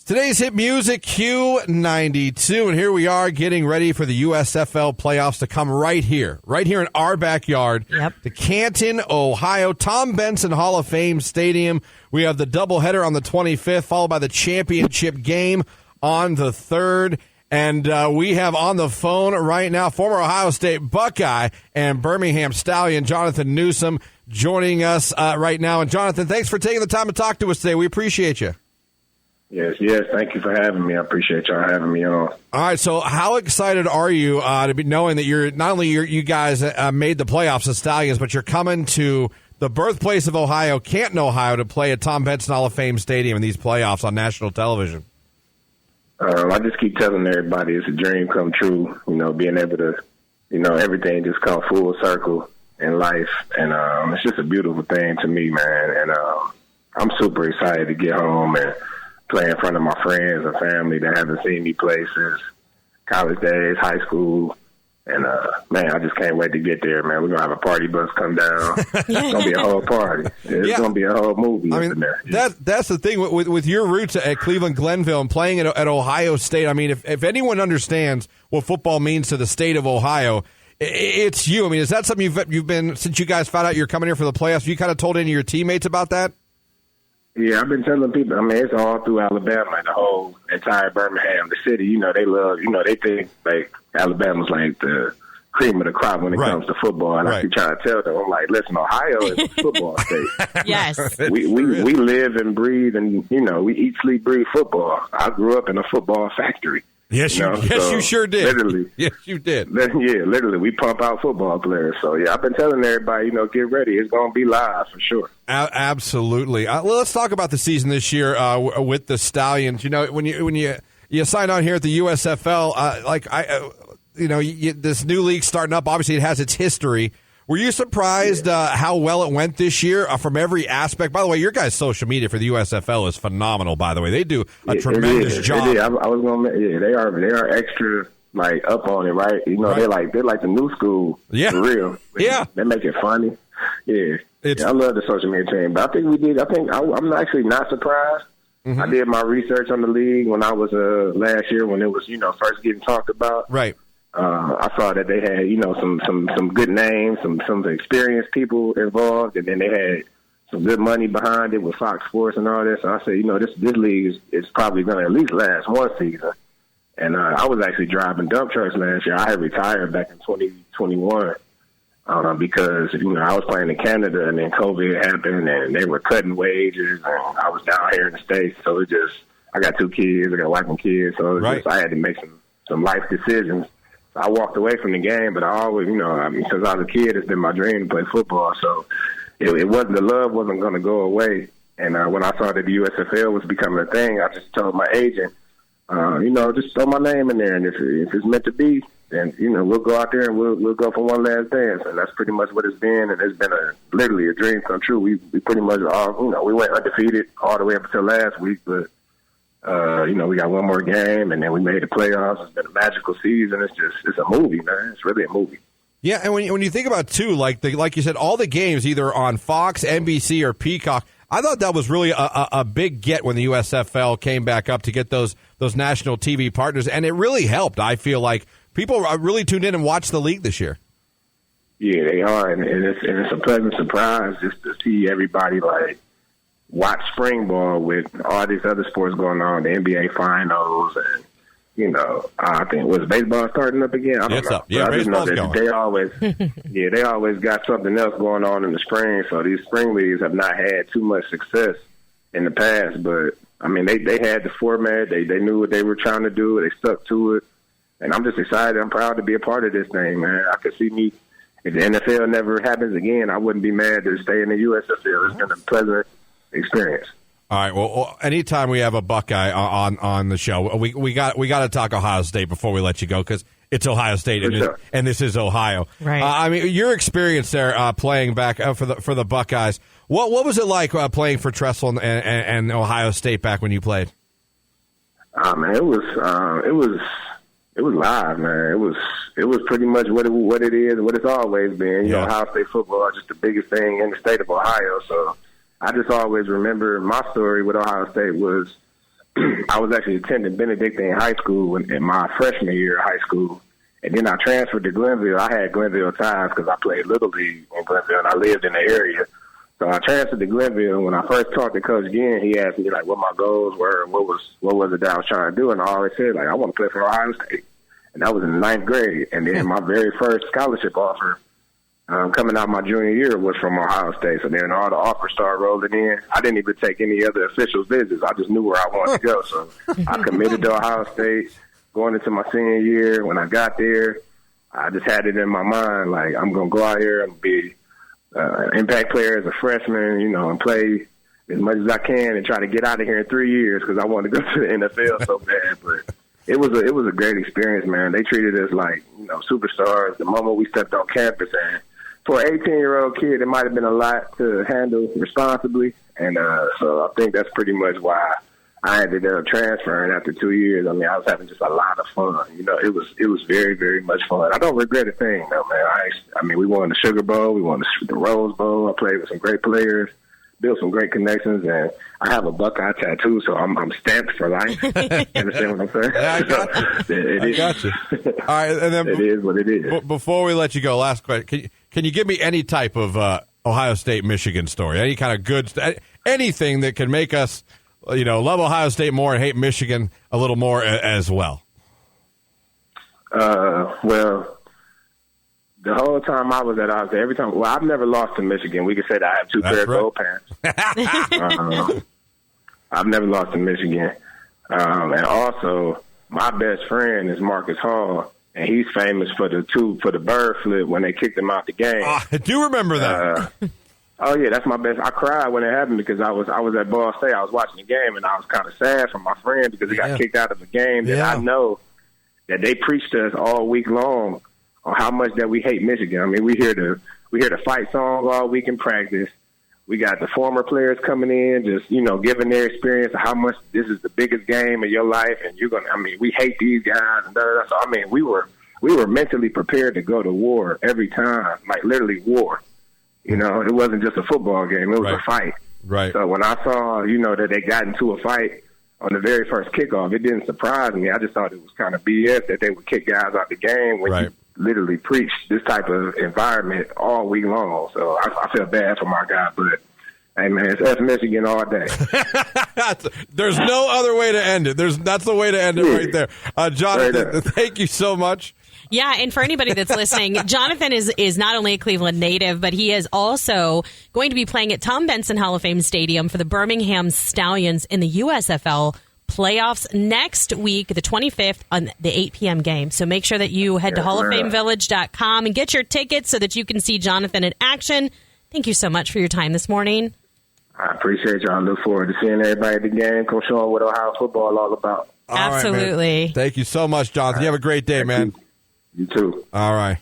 Today's hit music, Q92, and here we are getting ready for the USFL playoffs to come right here in our backyard, the Canton, Ohio, Tom Benson Hall of Fame Stadium. We have the doubleheader on the 25th, followed by the championship game on the 3rd. And we have on the phone right now former Ohio State Buckeye and Birmingham Stallion, Jonathan Newsome, joining us right now. And, Jonathan, thanks for taking the time to talk to us today. We appreciate you. Yes. Thank you for having me. I appreciate y'all having me on. All right. So, how excited are you to be knowing that you're not only you guys made the playoffs, the Stallions, but you're coming to the birthplace of Ohio, Canton, Ohio, to play at Tom Benson Hall of Fame Stadium in these playoffs on national television? I just keep telling everybody it's a dream come true. Being able to, everything just come full circle in life, and it's just a beautiful thing to me, man. And I'm super excited to get home and play in front of my friends and family that haven't seen me play since college days, high school. And, man, I just can't wait to get there, man. We're going to have a party bus come down. It's going to be a whole party. It's going to be a whole movie. I mean, there. That's the thing with your roots at Cleveland Glenville and playing at Ohio State. I mean, if anyone understands what football means to the state of Ohio, it's you. I mean, is that something you've been, since you guys found out you're coming here for the playoffs, you kind of told any of your teammates about that? Yeah, I've been telling people, I mean, it's all through Alabama, and the whole entire Birmingham, the city, they love, they think, like, Alabama's like the cream of the crop when it comes to football. And I keep trying to tell them, I'm like, listen, Ohio is a football state. Yes. We live and breathe and, we eat, sleep, breathe football. I grew up in a football factory. Yes, you sure did. Literally. Yes, you did. Yeah, literally. We pump out football players. So, yeah, I've been telling everybody, get ready. It's going to be live for sure. Absolutely. Well, let's talk about the season this year with the Stallions. When you sign on here at the USFL, this new league starting up, obviously it has its history. Were you surprised how well it went this year from every aspect? By the way, your guys' social media for the USFL is phenomenal, by the way. They do a tremendous job. I was going to they are extra, like, up on it, right? They're like the new school, for real. They make it funny. Yeah. I love the social media team. But I'm actually not surprised. Mm-hmm. I did my research on the league when I was last year when it was, first getting talked about. Right. I saw that they had, some good names, some experienced people involved, and then they had some good money behind it with Fox Sports and all this. So I said, this league is probably going to at least last one season. And I was actually driving dump trucks last year. I had retired back in 2021 because, I was playing in Canada, and then COVID happened, and they were cutting wages, and I was down here in the States. So I got 2 kids, I got a wife and kids, so I had to make some life decisions. I walked away from the game, but I always, since I was a kid, it's been my dream to play football. So the love wasn't going to go away. And when I saw that the USFL was becoming a thing, I just told my agent, just throw my name in there. And if it's meant to be, then, we'll go out there and we'll go for one last dance. And that's pretty much what it's been. And it's been literally a dream come true. We pretty much we went undefeated all the way up until last week, but we got one more game, and then we made the playoffs. It's been a magical season. It's a movie, man. It's really a movie. Yeah, and when you think about too, like you said, all the games either on Fox, NBC, or Peacock. I thought that was really a big get when the USFL came back up to get those national TV partners, and it really helped. I feel like people are really tuned in and watched the league this year. Yeah, they are, and it's a pleasant surprise just to see everybody watch spring ball with all these other sports going on, the NBA finals, and I think was baseball starting up again. I don't know. Yeah, I just know that going. they always got something else going on in the spring. So these spring leagues have not had too much success in the past, but I mean they had the format. They knew what they were trying to do. They stuck to it, and I'm just excited. I'm proud to be a part of this thing, man. I could see me. If the NFL never happens again, I wouldn't be mad to stay in the USFL. It's been a pleasant experience. All right. Well, anytime we have a Buckeye on the show, we got to talk Ohio State before we let you go because it's Ohio State and this is Ohio. Right. I mean, your experience there playing back for the Buckeyes. What was it like playing for Tressel and Ohio State back when you played? Man, it was live, man. It was pretty much what it is, what it's always been. You know, Ohio State football is just the biggest thing in the state of Ohio. So I just always remember my story with Ohio State was I was actually attending Benedictine High School in my freshman year of high school. And then I transferred to Glenville. I had Glenville ties because I played Little League in Glenville, and I lived in the area. So I transferred to Glenville. When I first talked to Coach Ginn, he asked me, like, what my goals were and what was it that I was trying to do. And I always said, like, I want to play for Ohio State. And that was in the 9th grade. And then my very first scholarship offer coming out my junior year was from Ohio State. So then all the offers started rolling in. I didn't even take any other official visits. I just knew where I wanted to go. So I committed to Ohio State. Going into my senior year, when I got there, I just had it in my mind, like, I'm going to go out here and be an impact player as a freshman, and play as much as I can and try to get out of here in 3 years because I wanted to go to the NFL so bad. But it was a great experience, man. They treated us like, superstars the moment we stepped on campus. And for an 18-year-old kid, it might have been a lot to handle responsibly. And so I think that's pretty much why I ended up transferring after 2 years. I mean, I was having just a lot of fun. It was very, very much fun. I don't regret a thing, though, man. I mean, we won the Sugar Bowl. We won the Rose Bowl. I played with some great players, built some great connections, and I have a Buckeye tattoo, so I'm stamped for life. You understand what I'm saying? Yeah, I got you. I got you. All right, and then it is what it is. Before we let you go, last question. Can you give me any type of Ohio State-Michigan story? Any kind of good anything that can make us love Ohio State more and hate Michigan a little more as well? Well, the whole time I was at Ohio State, I've never lost to Michigan. We could say that I have two pair of gold pants. I've never lost to Michigan. And also, my best friend is Marcus Hall, and he's famous for the bird flip when they kicked him out the game. I do remember that. Oh yeah, that's my best. I cried when it happened because I was at Ball State. I was watching the game and I was kind of sad for my friend because he got kicked out of the game. That I know that they preached to us all week long on how much that we hate Michigan. I mean, we hear the fight song all week in practice. We got the former players coming in, just giving their experience of how much this is the biggest game of your life, and we hate these guys and da. So I mean, we were mentally prepared to go to war every time, like literally war. It wasn't just a football game. It was a fight. Right. So when I saw, that they got into a fight on the very first kickoff, it didn't surprise me. I just thought it was kind of BS that they would kick guys out the game when you literally preach this type of environment all week long. So I feel bad for my guy, but hey, man, it's F Michigan all day. There's no other way to end it. That's the way to end it right there. Jonathan, thank you so much. Yeah, and for anybody that's listening, Jonathan is not only a Cleveland native, but he is also going to be playing at Tom Benson Hall of Fame Stadium for the Birmingham Stallions in the USFL Playoffs next week, the 25th, on the 8 p.m. game. So make sure that you head to HallOfFameVillage.com and get your tickets so that you can see Jonathan in action. Thank you so much for your time this morning. I appreciate y'all. I look forward to seeing everybody at the game. Come show them what Ohio football is all about. Absolutely. Right, thank you so much, Jonathan. You have a great day, man. You too. All right.